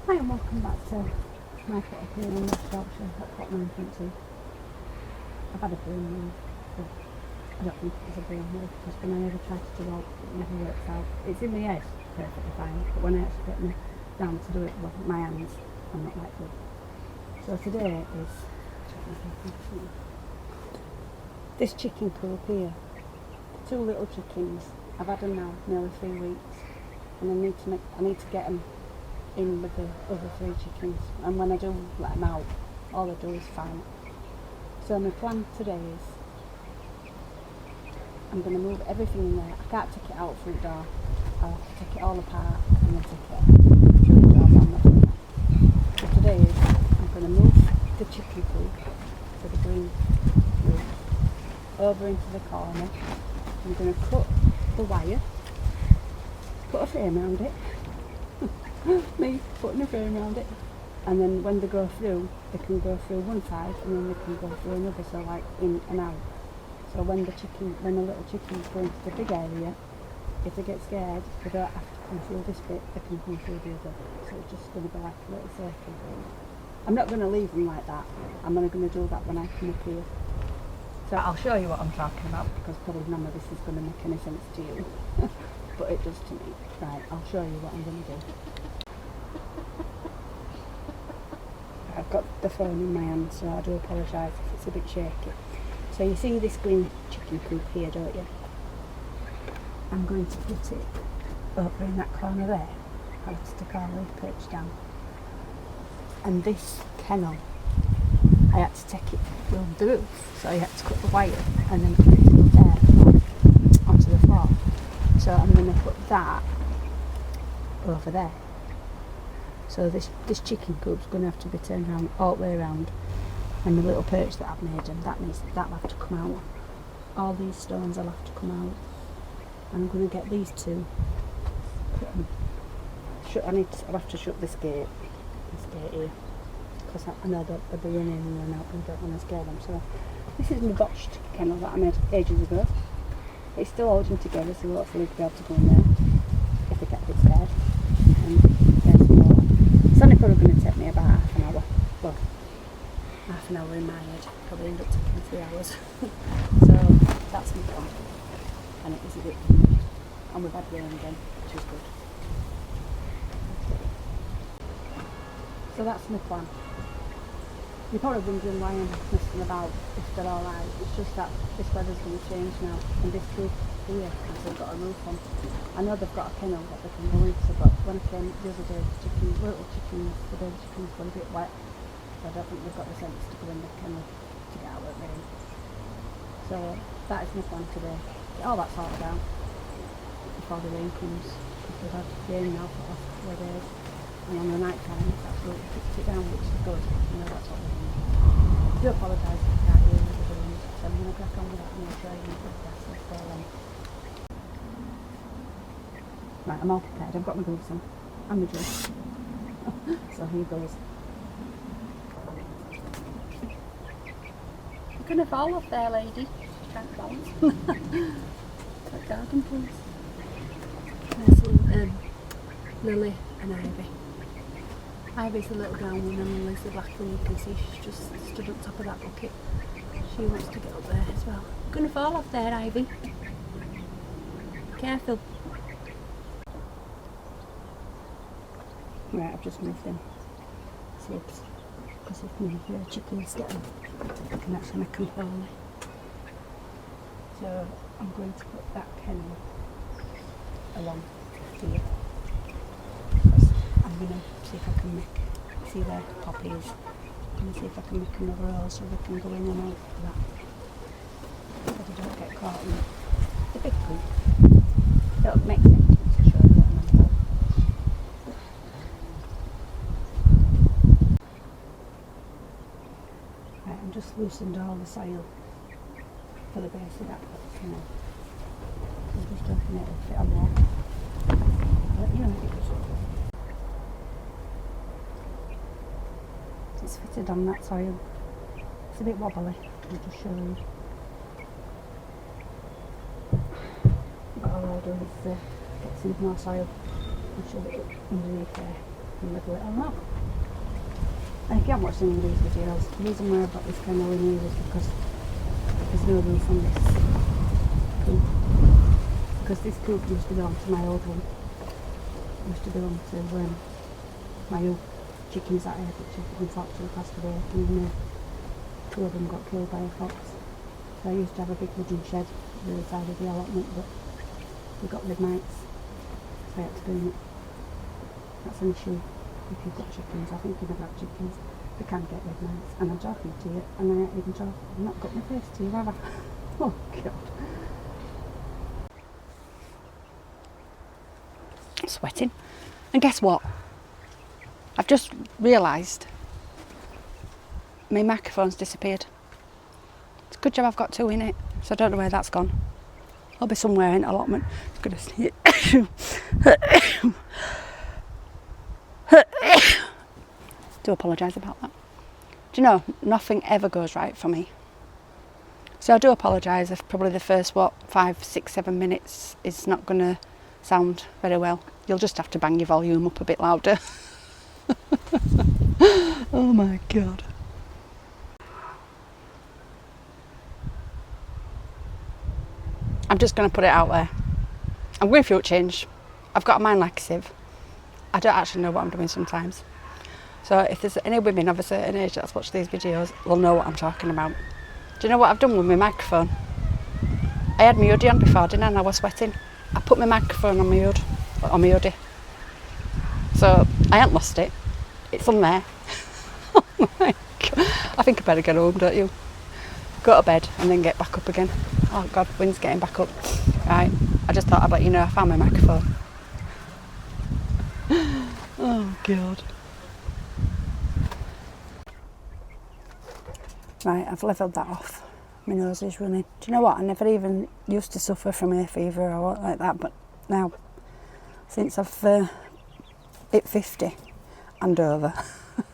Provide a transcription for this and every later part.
Hi and welcome back to my pot here in West Yorkshire at pot 9.2. I've had a broom move, but I don't think it's a broom move because when I ever try to do it, it never works out. It's in my head perfectly fine, but when I actually get me down to do it with my hands, I'm not like good. So today is this chicken coop here. Two little chickens. I've had them now nearly 3 weeks, and I need to get them in with the other 3 chickens, and when I do let them out, all I do is farm it. So my plan today is I'm going to move everything in there. I can't take it out front door. I'll have to take it all apart and then take it through the door, but I'm not doing that. So today is I'm going to move the chicken coop to the green roof over into the corner. I'm going to cut the wire, put a frame around it. Me putting a frame around it, and then when they go through, they can go through one side and then they can go through another, so like in and out. So when the little chickens go into the big area, if they get scared, they don't have to come through this bit, they can come through the other. So it's just going to be like a little circle. I'm not going to leave them like that. I'm only going to do that when I come up here. So I'll show you what I'm talking about, because probably none of this is going to make any sense to you. But it does to me. Right, I'll show you what I'm going to do. I've got the phone in my hand, so I do apologise if it's a bit shaky. So you see this green chicken coop here, don't you? I'm going to put it over in that corner there. I'll have to stick all the perch down. And this kennel, I had to take it through the roof, so I had to cut the wire and then put it through there onto the floor. So I'm going to put that over there. So this chicken coop's going to have to be turned around all the way around, and the little perch that I've made, and that'll have to come out. All these stones will have to come out. And I'm going to get these two. I'll have to shut this gate here, because I know they'll be running in and out, and I don't want to scare them. So this is my botched kennel that I made ages ago. It's still holding together, so hopefully we'll be able to go in there if they get a bit scared. And there's some water. It's only probably going to take me about half an hour. Well, half an hour in my head. Probably end up taking 3 hours. So that's my plan. And it is a bit windy. And we've had rain again, which is good. So that's my plan. You're probably wondering why I'm messing about if they're alright. It's just that this weather's going to change now, and this coop here has still got a roof on. I know they've got a kennel that they can go into, but when I came the other day, the baby chickens were a bit wet, so I don't think they've got the sense to go in the kennel to get out of rain. So that is my plan today. Get all that sorted out before the rain comes, because we've had rain now for the last couple of days. And on the night time it's absolutely picked it down, which is good. You know, that's what we need. I do apologise if you can't hear what we're doing, so I'm going to crack on with that and I'll show you the podcast and stay on. Right, I'm all prepared. I've got my gloves on and my dress. So here goes. You're going to fall off there, lady. Trying to balance. That garden, please. There's some Lily and Ivy. Ivy's the little brown one and Lily's the black one. You can see she's just stood on top of that bucket. She wants to get up there as well. You're going to fall off there, Ivy. Careful. Right, I've just moved them slopes, because if my chickens get them, I can actually make them poorly. So I'm going to put that kennel along here. I'm going to see if I can see where Poppy is. I'm going to see if I can make another hole so they can go in and out of that, so they don't get caught in the big coop. It'll make sense to show you what I'm about. Right, I'm just loosened all the soil for the base of that kennel. I'm just hoping it'll fit on there. I'll let you know. It's fitted on that soil. It's a bit wobbly, I'll just show you. But all I'll do is get some more soil and shove it underneath there. and wiggle it on up. And if you haven't watched any of these videos, the reason why I've got this kennel in here is because there's no roof on this coop. Because this coop used to belong to my old one. It used to belong to my old chickens that I had, which unfortunately passed away, and two of them got killed by a fox. So I used to have a big wooden shed on the other side of the allotment, but we got rid mites, so I had to burn it. That's an issue if you've got chickens. I think if you've got chickens, they can get rid mites. And I'm talking to you, and I ain't even talking. I've not got my face to you, have I? Oh God. I'm sweating. And guess what? I've just realised my microphone's disappeared. It's a good job I've got two in it, so I don't know where that's gone. It'll be somewhere in allotment. I'm gonna see it. Do apologise about that. Do you know, nothing ever goes right for me. So I do apologise if probably the first 5, 6, 7 minutes is not going to sound very well. You'll just have to bang your volume up a bit louder. Oh my God. I'm just going to put it out there. I'm going through a change. I've got a mind like a sieve. I don't actually know what I'm doing sometimes. So if there's any women of a certain age that's watched these videos, they'll know what I'm talking about. Do you know what I've done with my microphone? I had my hoodie on before, didn't I? And I was sweating. I put my microphone on my hoodie. So I haven't lost it. It's on there. Oh my God. I think I better get home, don't you? Go to bed and then get back up again. Oh God, wind's getting back up. Right, I just thought I'd let you know I found my microphone. Oh God. Right, I've levelled that off. My nose is running. Do you know what? I never even used to suffer from hay fever or like that, but now, since I've hit 50 and over,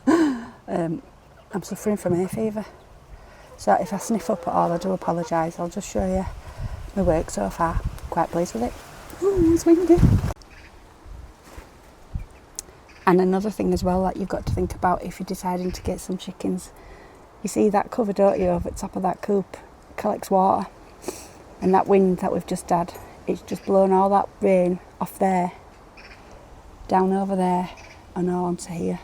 I'm suffering from hay fever. So if I sniff up at all, I do apologise. I'll just show you my work so far. Quite pleased with it. Oh, it's windy. And another thing as well that you've got to think about if you're deciding to get some chickens, you see that cover, don't you, over the top of that coop? It collects water. And that wind that we've just had, it's just blown all that rain off there, down over there, and all onto here.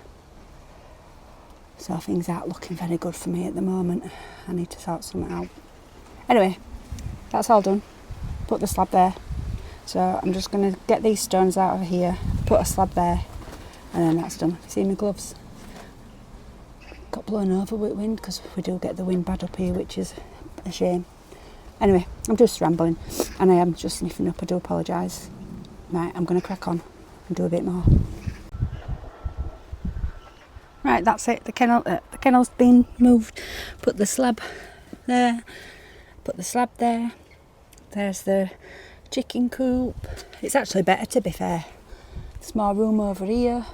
So things aren't looking very good for me at the moment. I need to sort something out. Anyway, that's all done. Put the slab there. So I'm just going to get these stones out of here, put a slab there, and then that's done. See my gloves? Got blown over with wind because we do get the wind bad up here, which is a shame. Anyway, I'm just rambling and I am just sniffing up. I do apologise. Right, I'm going to crack on and do a bit more. Right, that's it. The kennel's been moved. Put the slab there. Put the slab there. There's the chicken coop. It's actually better, to be fair. There's more room over here.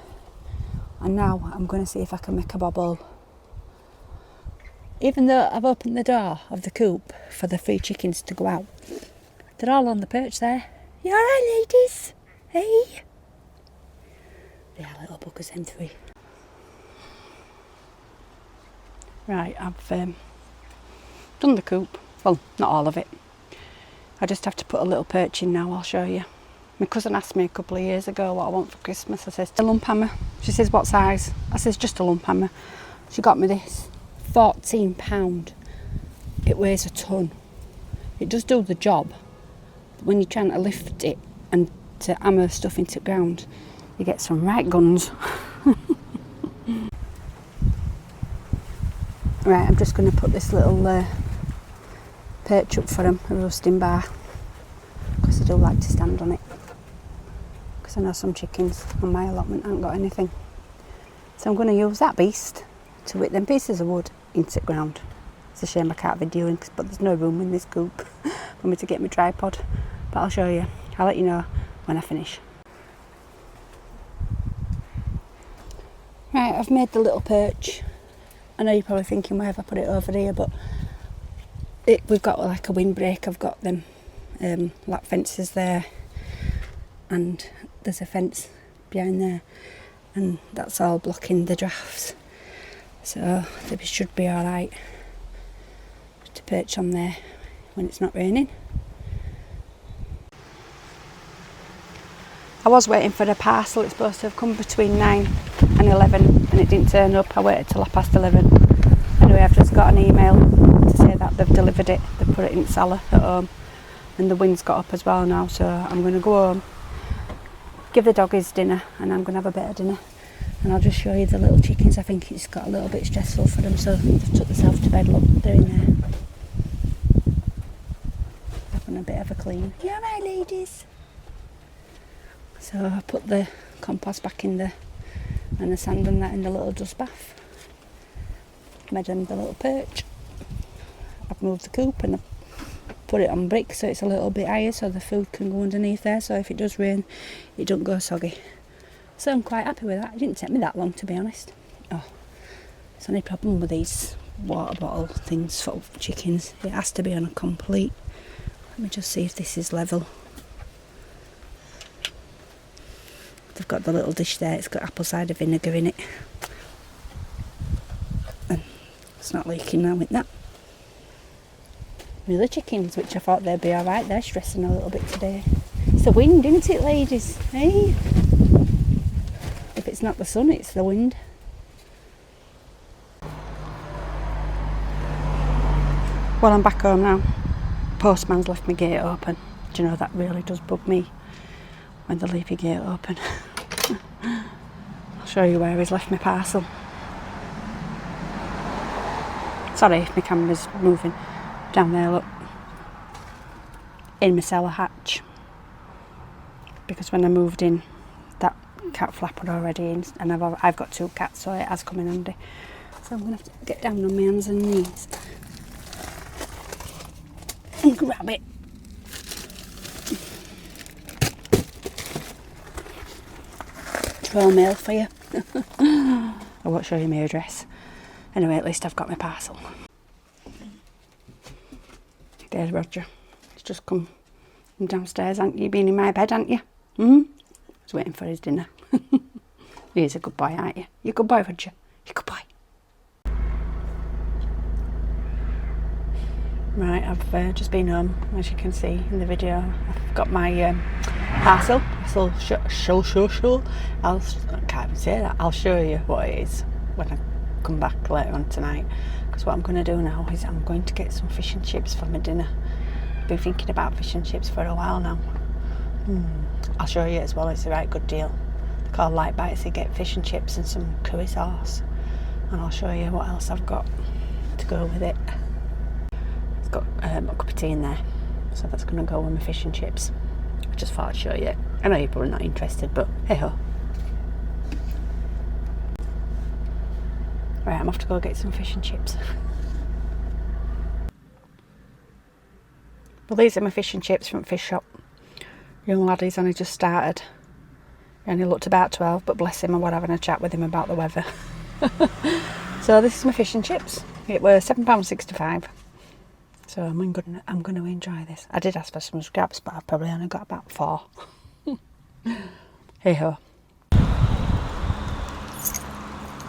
And now I'm going to see if I can make a bobble. Even though I've opened the door of the coop for the 3 chickens to go out, they're all on the perch there. You alright, ladies? Hey? They are little buggers, them 3. Right, I've done the coop. Well, not all of it. I just have to put a little perch in now, I'll show you. My cousin asked me a couple of years ago what I want for Christmas. I says, a lump hammer. She says, what size? I says, just a lump hammer. She got me this. £14. It weighs a ton. It does do the job. But when you're trying to lift it and to hammer stuff into the ground, you get some right guns. Right, I'm just going to put this little perch up for them, a roasting bar, because I do like to stand on it. Because I know some chickens on my allotment haven't got anything. So I'm going to use that beast to whip them pieces of wood into the ground. It's a shame I can't video in, but there's no room in this coop for me to get my tripod. But I'll show you. I'll let you know when I finish. Right, I've made the little perch. I know you're probably thinking, why have I put it over here? But we've got like a windbreak. I've got them lap fences there, and there's a fence behind there. and that's all blocking the drafts. So they should be alright to perch on there when it's not raining. I was waiting for the parcel. It's supposed to have come between 9 and 11 and it didn't turn up. I waited till 11:30. Anyway, I've just got an email to say that they've delivered it. They've put it in the cellar at home and the wind's got up as well now, so I'm going to go home, give the doggies dinner, and I'm going to have a bit of dinner, and I'll just show you the little chickens. I think it's got a little bit stressful for them, so they've took themselves to bed. Look, they're in there having a bit of a clean. You alright, ladies? So I put the compost back in there and the sand and that in the little dust bath. Made them the little perch. I've moved the coop and I've put it on bricks so it's a little bit higher so the food can go underneath there, so if it does rain it don't go soggy. So I'm quite happy with that. It didn't take me that long, to be honest. Oh, it's the only problem with these water bottle things for chickens. It has to be on a complete. Let me just see if this is level. They've got the little dish there, it's got apple cider vinegar in it. And it's not leaking now with that. The other chickens, which I thought they'd be alright, they're stressing a little bit today. It's the wind, isn't it, ladies? Hey? If it's not the sun, it's the wind. Well, I'm back home now. Postman's left my gate open. Do you know, that really does bug me when they leave your gate open. I'll show you where he's left my parcel. Sorry if my camera's moving. Down there, look. In my cellar hatch. Because when I moved in, that cat flap were already in, and I've got 2 cats, so it has come in handy. So I'm going to have to get down on my hands and knees and grab it. Royal Mail for you. I won't show you my address. Anyway, at least I've got my parcel. There's Roger. He's just come downstairs, haven't you? Been in my bed, haven't you? He's waiting for his dinner. He's a good boy, aren't you? You're a good boy, Roger. You're a good boy. Right, I've just been home, as you can see in the video. I've got my parcel. I can't even say that. I'll show you what it is when I come back later on tonight. Because what I'm going to do now is I'm going to get some fish and chips for my dinner. I've been thinking about fish and chips for a while now. I'll show you as well. It's a right good deal. They're called Light Bites. You get fish and chips and some curry sauce. And I'll show you what else I've got to go with it. It's got a cup of tea in there, so that's going to go with my fish and chips. I just thought I'd show you. I know you're probably not interested, but hey ho. Right, I'm off to go get some fish and chips. Well, these are my fish and chips from fish shop. Young lad, he's only just started. He only looked about 12, but bless him, I was having a chat with him about the weather. So this is my fish and chips. It were £7.65. So I'm going to enjoy this. I did ask for some scraps, but I've probably only got about 4. Hey ho.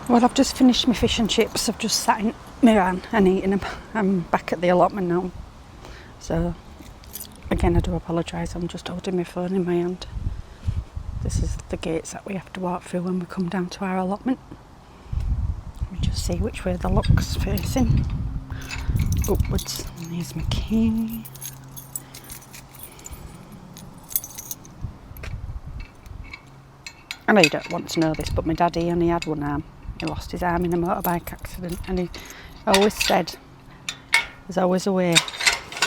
Well, I've just finished my fish and chips. I've just sat in my van and eaten them. I'm back at the allotment now. So, again, I do apologise. I'm just holding my phone in my hand. This is the gates that we have to walk through when we come down to our allotment. Let me just see which way the lock's facing. Upwards. And there's my key. I know you don't want to know this, but my daddy only had one arm. He lost his arm in a motorbike accident, and he always said there's always a way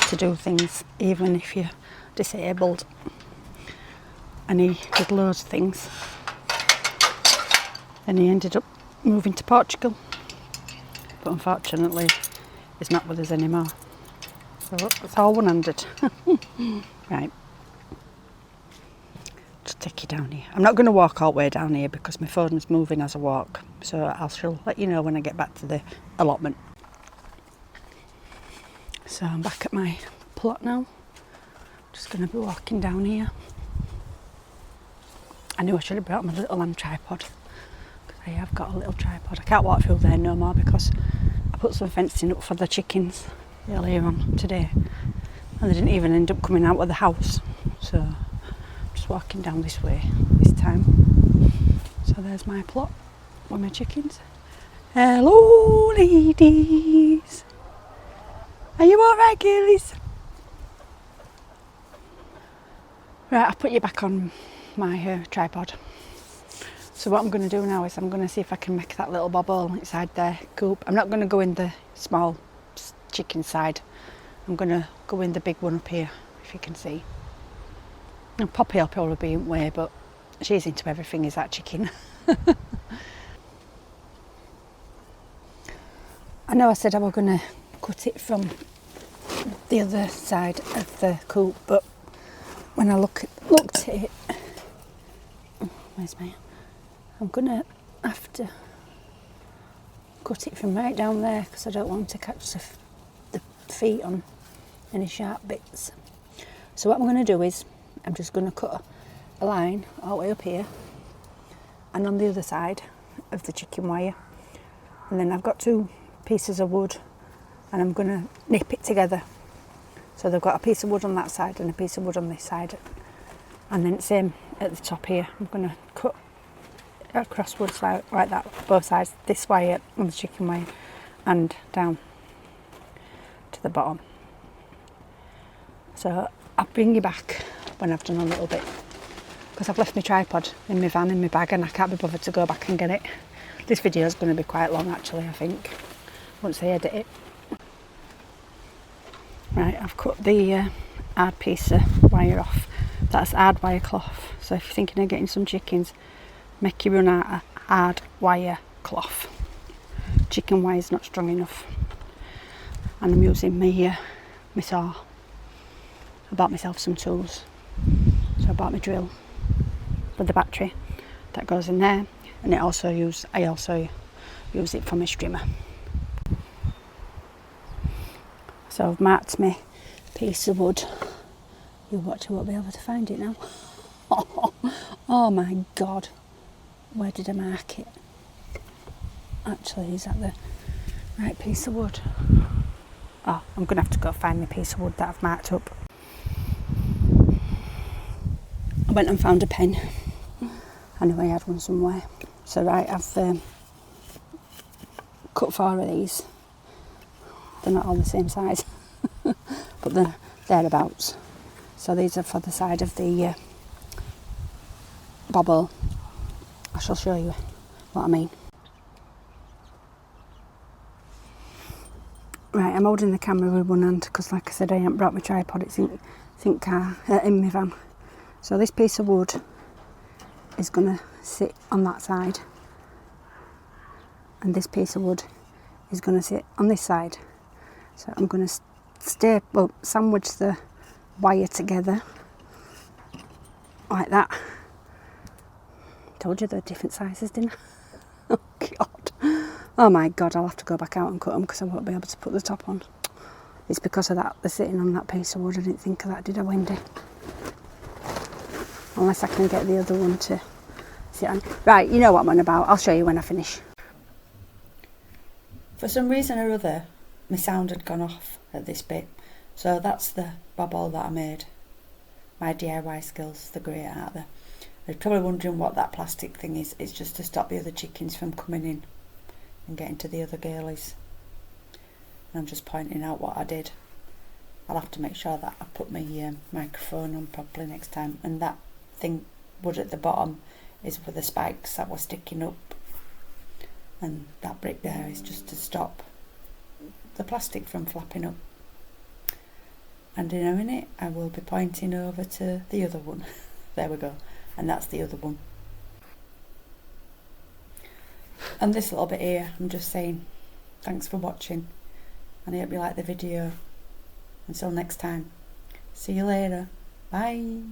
to do things, even if you're disabled. And he did loads of things. And he ended up moving to Portugal. But unfortunately, he's not with us anymore. So it's all one-handed. Right. Just take you down here. I'm not going to walk all the way down here because my phone is moving as I walk. So I shall let you know when I get back to the allotment. So I'm back at my plot now. Just going to be walking down here. I knew I should have brought my little lamb tripod. I have got a little tripod. I can't walk through there no more because I put some fencing up for the chickens earlier on today and they didn't even end up coming out of the house. So I'm just walking down this way this time. So there's my plot with my chickens. Hello ladies! Are you alright girlies? Right, I've put you back on my tripod. So what I'm going to do now is I'm going to see if I can make that little bobble inside their coop. I'm not going to go in the small chicken side. I'm going to go in the big one up here, if you can see. And Poppy will probably be in way, but she's into everything, is that chicken. I know I said I was going to cut it from the other side of the coop, but when I looked at it, where's my? I'm going to have to cut it from right down there because I don't want to catch the feet on any sharp bits. So what I'm going to do is I'm just going to cut a line all the way up here and on the other side of the chicken wire, and then I've got 2 pieces of wood and I'm going to nip it together. So they've got a piece of wood on that side and a piece of wood on this side, and then same at the top here. I'm going to cut across wood like that, both sides, this wire on the chicken wire and down to the bottom. So I'll bring you back when I've done a little bit because I've left my tripod in my van in my bag and I can't be bothered to go back and get it. This video is going to be quite long actually, I think, once I edit it. Right, I've cut the hard piece of wire off. That's hard wire cloth. So if you're thinking of getting some chickens, make you run out of hard wire cloth. Chicken wire is not strong enough. And I'm using my saw. I bought myself some tools. So I bought my drill with the battery that goes in there, and I also use it for my strimmer. So I've marked my piece of wood. You watch, I won't be able to find it now. Oh my god, where did I mark it? Actually, is that the right piece of wood? Oh, I'm going to have to go find my piece of wood that I've marked up. I went and found a pen. I knew I had one somewhere. So right, I've cut 4 of these. They're not all the same size, but they're thereabouts. So these are for the side of the bobble. I shall show you what I mean. Right, I'm holding the camera with one hand because, like I said, I haven't brought my tripod. It's in my van. So this piece of wood is going to sit on that side, and this piece of wood is going to sit on this side. So I'm going to sandwich the wire together like that. Told you they're different sizes, didn't I? Oh god. Oh my god, I'll have to go back out and cut them because I won't be able to put the top on. It's because of that, they're sitting on that piece of wood. I didn't think of that, did I, Wendy? Unless I can get the other one to sit on. Right, you know what I'm on about. I'll show you when I finish. For some reason or other, my sound had gone off at this bit. So that's the bobble that I made. My DIY skills, they're great, aren't they? You're probably wondering what that plastic thing is. It's just to stop the other chickens from coming in and getting to the other girlies. And I'm just pointing out what I did. I'll have to make sure that I put my microphone on properly next time. And that thing, wood at the bottom, is for the spikes that were sticking up. And that brick there is just to stop the plastic from flapping up. And in a minute I will be pointing over to the other one. There we go. And that's the other one. And this little bit here, I'm just saying thanks for watching, and I hope you like the video. Until next time, see you later. Bye.